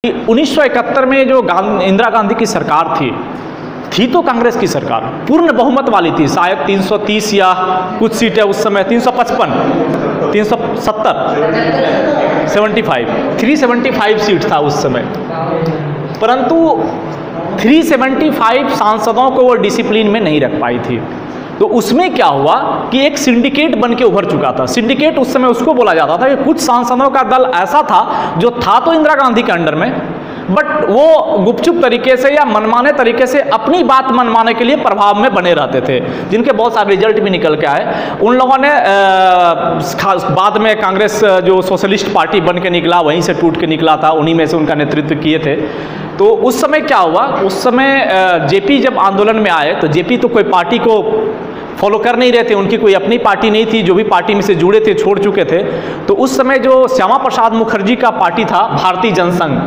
1971 में जो इंदिरा गांधी की सरकार थी तो कांग्रेस की सरकार पूर्ण बहुमत वाली थी, शायद 330 या कुछ सीटें उस समय 355 370 375 सीट था उस समय। परंतु 375 सांसदों को वो डिसिप्लिन में नहीं रख पाई थी। तो उसमें क्या हुआ कि एक सिंडिकेट बन के उभर चुका था। सिंडिकेट उस समय उसको बोला जाता था कि कुछ सांसदों का दल ऐसा था जो था तो इंदिरा गांधी के अंडर में, बट वो गुपचुप तरीके से या मनमाने तरीके से अपनी बात मनमाने के लिए प्रभाव में बने रहते थे, जिनके बहुत सारे रिजल्ट भी निकल के आए। उन लोगों ने बाद में कांग्रेस जो सोशलिस्ट पार्टी बन के निकला वहीं से टूट के निकला था, उन्हीं में से उनका नेतृत्व किए थे। तो उस समय क्या हुआ, उस समय जेपी जब आंदोलन में आए तो जेपी तो कोई पार्टी को फॉलो कर नहीं रहे थे, उनकी कोई अपनी पार्टी नहीं थी, जो भी पार्टी में से जुड़े थे छोड़ चुके थे। तो उस समय जो श्यामा प्रसाद मुखर्जी का पार्टी था भारतीय जनसंघ,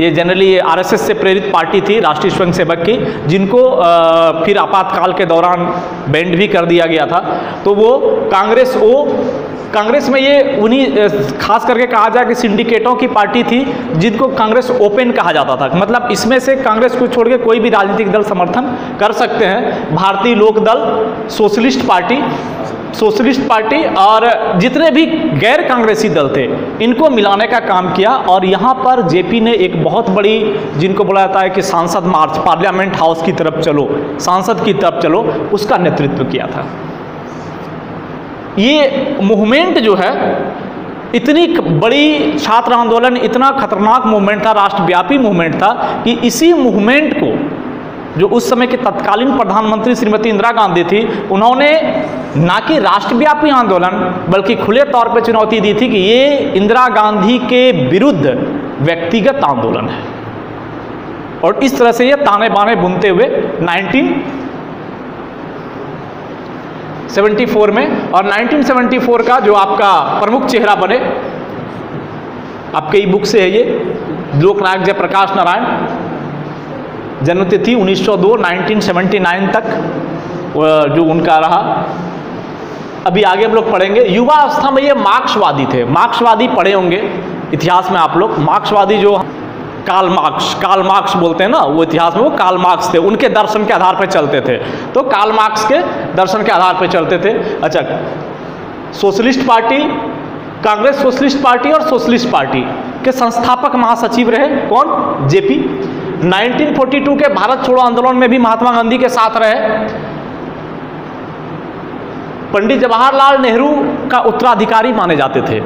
ये जनरली आरएसएस से प्रेरित पार्टी थी, राष्ट्रीय स्वयंसेवक की, जिनको फिर आपातकाल के दौरान बैंड भी कर दिया गया था। तो वो कांग्रेस में ये उन्हीं खास करके कहा जाए कि सिंडिकेटों की पार्टी थी, जिनको कांग्रेस ओपन कहा जाता था। मतलब इसमें से कांग्रेस को छोड़ के कोई भी राजनीतिक दल समर्थन कर सकते हैं। भारतीय लोक दल, सोशलिस्ट पार्टी और जितने भी गैर कांग्रेसी दल थे, इनको मिलाने का काम किया। और यहाँ पर जेपी ने एक बहुत बड़ी, जिनको बोला जाता है कि सांसद मार्च, पार्लियामेंट हाउस की तरफ चलो, सांसद की तरफ चलो, उसका नेतृत्व किया था। ये मूवमेंट जो है, इतनी बड़ी छात्र आंदोलन, इतना खतरनाक मूवमेंट था, राष्ट्रव्यापी मूवमेंट था कि इसी मूवमेंट को जो उस समय के तत्कालीन प्रधानमंत्री श्रीमती इंदिरा गांधी थी, उन्होंने ना कि राष्ट्रव्यापी आंदोलन बल्कि खुले तौर पर चुनौती दी थी कि ये इंदिरा गांधी के विरुद्ध व्यक्तिगत आंदोलन है। और इस तरह से ये ताने बाने बुनते हुए 1974 में, और 1974 का जो आपका प्रमुख चेहरा बने, आपके ई बुक से है ये, लोकनायक जयप्रकाश नारायण, जन्मतिथि 1902, 1979 तक जो उनका रहा। अभी आगे हम लोग पढ़ेंगे। युवा अवस्था में ये मार्क्सवादी थे। मार्क्सवादी पढ़े होंगे इतिहास में आप लोग। मार्क्सवादी जो कार्ल मार्क्स बोलते हैं ना, वो इतिहास में वो कार्ल मार्क्स थे, उनके दर्शन के आधार पर चलते थे। तो कार्ल मार्क्स के दर्शन के आधार पर चलते थे। अच्छा, socialist party, Congress socialist party और सोशलिस्ट पार्टी के संस्थापक महासचिव रहे कौन? जेपी। 1942 के भारत छोड़ो आंदोलन में भी महात्मा गांधी के साथ रहे। पंडित जवाहरलाल नेहरू का उत्तराधिकारी माने जाते थे।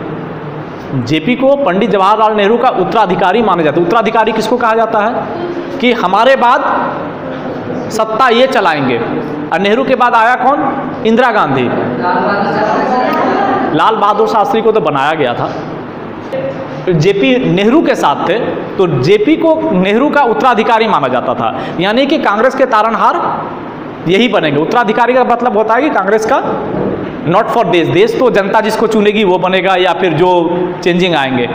जेपी को पंडित जवाहरलाल नेहरू का उत्तराधिकारी माने जाते। उत्तराधिकारी किसको कहा जाता है कि हमारे बाद सत्ता ये चलाएंगे। और नेहरू के बाद आया कौन? इंदिरा गांधी। लाल बहादुर शास्त्री को तो बनाया गया था। जेपी नेहरू के साथ थे, तो जेपी को नेहरू का उत्तराधिकारी माना जाता था। यानी कि कांग्रेस के तारणहार यही बनेंगे। उत्तराधिकारी का मतलब होता है कि कांग्रेस का नॉट फॉर देश तो जनता जिसको चुनेगी वो बनेगा, या फिर जो चेंजिंग आएंगे।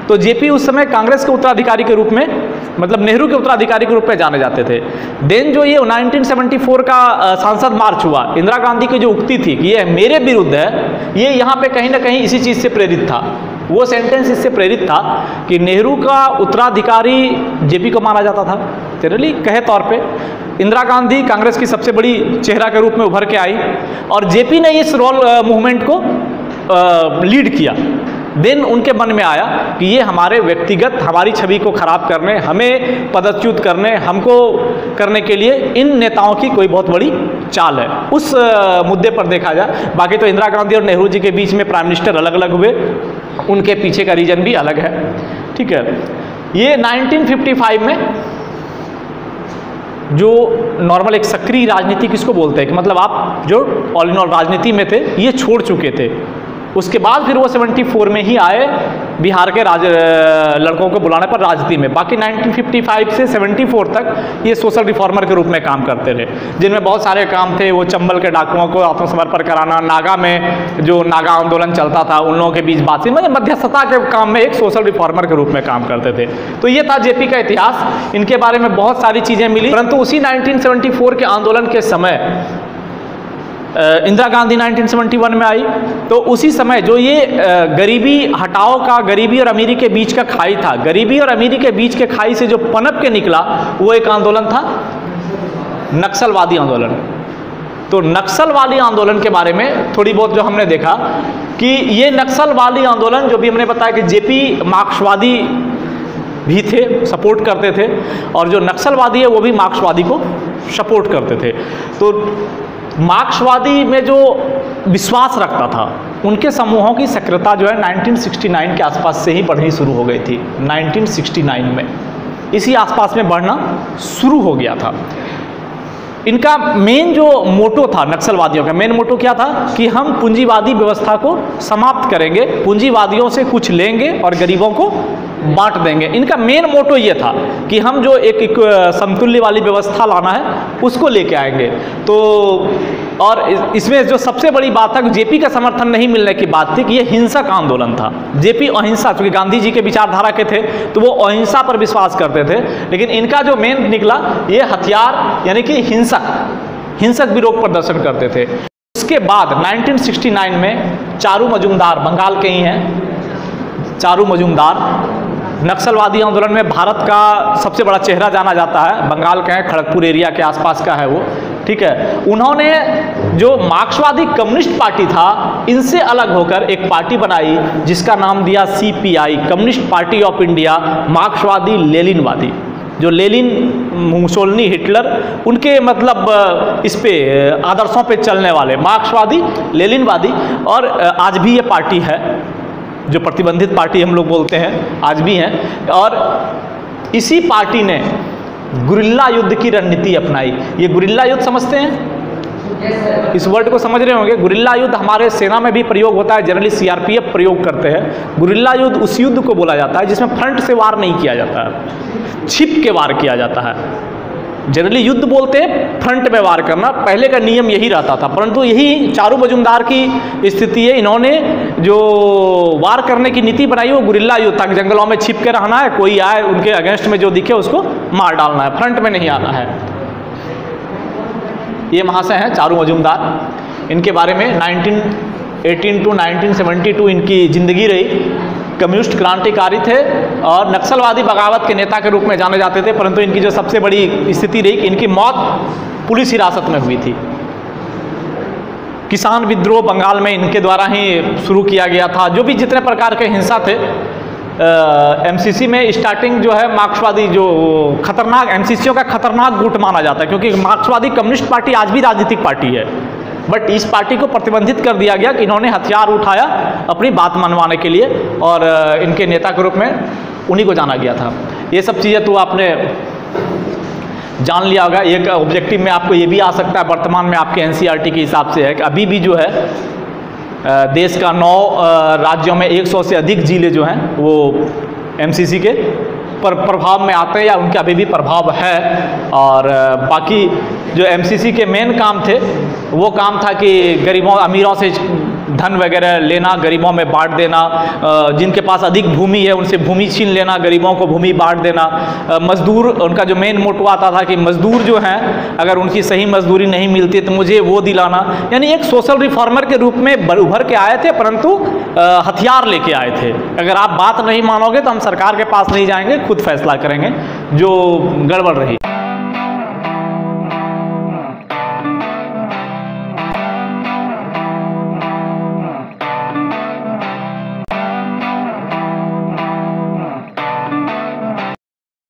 तो जेपी उस समय कांग्रेस के उत्तराधिकारी के रूप में, मतलब नेहरू के उत्तराधिकारी के रूप में जाने जाते थे। देन जो ये 1974 का सांसद मार्च हुआ, इंदिरा गांधी की जो उक्ति थी कि ये मेरे विरुद्ध है, ये यहाँ पे कहीं ना कहीं इसी चीज़ से प्रेरित था। वो सेंटेंस इससे प्रेरित था कि नेहरू का उत्तराधिकारी जेपी को माना जाता था। जनरली कहे तौर पे इंदिरा गांधी कांग्रेस की सबसे बड़ी चेहरा के रूप में उभर के आई, और जेपी ने इस मूवमेंट को लीड किया। देन उनके मन में आया कि ये हमारे व्यक्तिगत, हमारी छवि को खराब करने, हमें पदच्युत करने, हमको करने के लिए इन नेताओं की कोई बहुत बड़ी चाल है। उस मुद्दे पर देखा जाए, बाकी तो इंदिरा गांधी और नेहरू जी के बीच में प्राइम मिनिस्टर अलग अलग हुए, उनके पीछे का रीजन भी अलग है। ठीक है, ये 1955 में जो नॉर्मल एक सक्रिय राजनीति किसको बोलते हैं कि मतलब आप जो ऑल इन ऑल राजनीति में थे, ये छोड़ चुके थे। उसके बाद फिर वो 74 में ही आए बिहार के लड़कों को बुलाने पर राजनीति में। बाकी 1955 से 74 तक ये सोशल रिफॉर्मर के रूप में काम करते रहे, जिनमें बहुत सारे काम थे। वो चंबल के डाकुओं को आत्मसमर्पण कराना, नागा में जो नागा आंदोलन चलता था उन लोगों के बीच बातचीत, मतलब मध्यस्थता के काम में एक सोशल रिफॉर्मर के रूप में काम करते थे। तो ये था जेपी का इतिहास। इनके बारे में बहुत सारी चीज़ें मिली, परंतु उसी 1974 के आंदोलन के समय इंदिरा गांधी 1971 में आई, तो उसी समय जो ये गरीबी हटाओ का गरीबी और अमीरी के बीच का खाई था, गरीबी और अमीरी के बीच के खाई से जो पनप के निकला वो एक आंदोलन था नक्सलवादी आंदोलन। तो नक्सलवादी आंदोलन के बारे में थोड़ी बहुत जो हमने देखा कि ये नक्सलवादी आंदोलन जो भी हमने बताया कि जेपी मार्क्सवादी भी थे, सपोर्ट करते थे, और जो नक्सलवादी है वो भी मार्क्सवादी को सपोर्ट करते थे। तो मार्क्सवादी में जो विश्वास रखता था उनके समूहों की सक्रियता जो है 1969 के आसपास से ही बढ़नी शुरू हो गई थी। 1969 में इसी आसपास में बढ़ना शुरू हो गया था। इनका मेन जो मोटो था, नक्सलवादियों का मेन मोटो क्या था कि हम पूंजीवादी व्यवस्था को समाप्त करेंगे, पूंजीवादियों से कुछ लेंगे और गरीबों को बांट देंगे। इनका मेन मोटो ये था कि हम जो एक समतुल्य वाली व्यवस्था लाना है उसको लेके आएंगे। तो और इसमें जो सबसे बड़ी बात था कि जेपी का समर्थन नहीं मिलने की बात थी कि ये हिंसक आंदोलन था। जेपी अहिंसा, चूंकि गांधी जी के विचारधारा के थे तो वो अहिंसा पर विश्वास करते थे, लेकिन इनका जो मेन निकला ये हथियार यानी कि हिंसक विरोध प्रदर्शन करते थे। उसके बाद 1969 में चारू मजूमदार, बंगाल के ही हैं चारू मजूमदार, नक्सलवादी आंदोलन में भारत का सबसे बड़ा चेहरा जाना जाता है, बंगाल के हैं, खड़गपुर एरिया के आसपास का है वो, ठीक है। उन्होंने जो मार्क्सवादी कम्युनिस्ट पार्टी था इनसे अलग होकर एक पार्टी बनाई जिसका नाम दिया CPI, communist party of India, मार्क्सवादी लेनिनवादी। जो लेनिन, मुसोलिनी, हिटलर, उनके मतलब इस पे आदर्शों पे चलने वाले मार्क्सवादी लेनिनवादी। और आज भी ये पार्टी है जो प्रतिबंधित पार्टी हम लोग बोलते हैं, आज भी हैं। और इसी पार्टी ने गुरिल्ला युद्ध की रणनीति अपनाई। ये गुरिल्ला युद्ध समझते हैं, इस वर्ड को समझ रहे होंगे। गुरिल्ला युद्ध हमारे सेना में भी प्रयोग होता है, जनरली सीआरपीएफ प्रयोग करते हैं। गुरिल्ला युद्ध उस युद्ध को बोला जाता है जिसमें फ्रंट से वार नहीं किया जाता है, छिप के वार किया जाता है। जनरली युद्ध बोलते हैं फ्रंट में वार करना, पहले का नियम यही रहता था, परंतु यही चारू मजूमदार की स्थिति है। इन्होंने जो वार करने की नीति बनाई वो गुरिल्ला युद्ध था, जंगलों में छिप के रहना है, कोई आए उनके अगेंस्ट में जो दिखे उसको मार डालना है, फ्रंट में नहीं आना है। ये महाशय हैं चारू मजूमदार। इनके बारे में 1918 to 1972 इनकी जिंदगी रही। कम्युनिस्ट क्रांतिकारी थे और नक्सलवादी बगावत के नेता के रूप में जाने जाते थे, परंतु इनकी जो सबसे बड़ी स्थिति रही कि इनकी मौत पुलिस हिरासत में हुई थी। किसान विद्रोह बंगाल में इनके द्वारा ही शुरू किया गया था। जो भी जितने प्रकार के हिंसा थे, एमसीसी में स्टार्टिंग जो है मार्क्सवादी, जो खतरनाक एमसीसीओं का खतरनाक गुट माना जाता है, क्योंकि मार्क्सवादी कम्युनिस्ट पार्टी आज भी राजनीतिक पार्टी है, बट इस पार्टी को प्रतिबंधित कर दिया गया कि इन्होंने हथियार उठाया अपनी बात मनवाने के लिए, और इनके नेता के रूप में उन्हीं को जाना गया था। ये सब चीज़ें तो आपने जान लिया होगा। एक ऑब्जेक्टिव में आपको ये भी आ सकता है, वर्तमान में आपके एनसीईआरटी के हिसाब से है कि अभी भी जो है देश का 9 राज्यों में 100 से अधिक जिले जो हैं वो एमसीसी के प्रभाव में आते हैं या उनका अभी भी प्रभाव है। और बाकी जो एमसीसी के मेन काम थे वो काम था कि गरीबों अमीरों से धन वगैरह लेना, गरीबों में बांट देना, जिनके पास अधिक भूमि है उनसे भूमि छीन लेना, गरीबों को भूमि बांट देना। मजदूर, उनका जो मेन मोटो आता था कि मजदूर जो हैं अगर उनकी सही मजदूरी नहीं मिलती तो मुझे वो दिलाना। यानी एक सोशल रिफॉर्मर के रूप में उभर के आए थे, परंतु हथियार लेके आए थे। अगर आप बात नहीं मानोगे तो हम सरकार के पास नहीं जाएंगे, खुद फैसला करेंगे, जो गड़बड़ रही।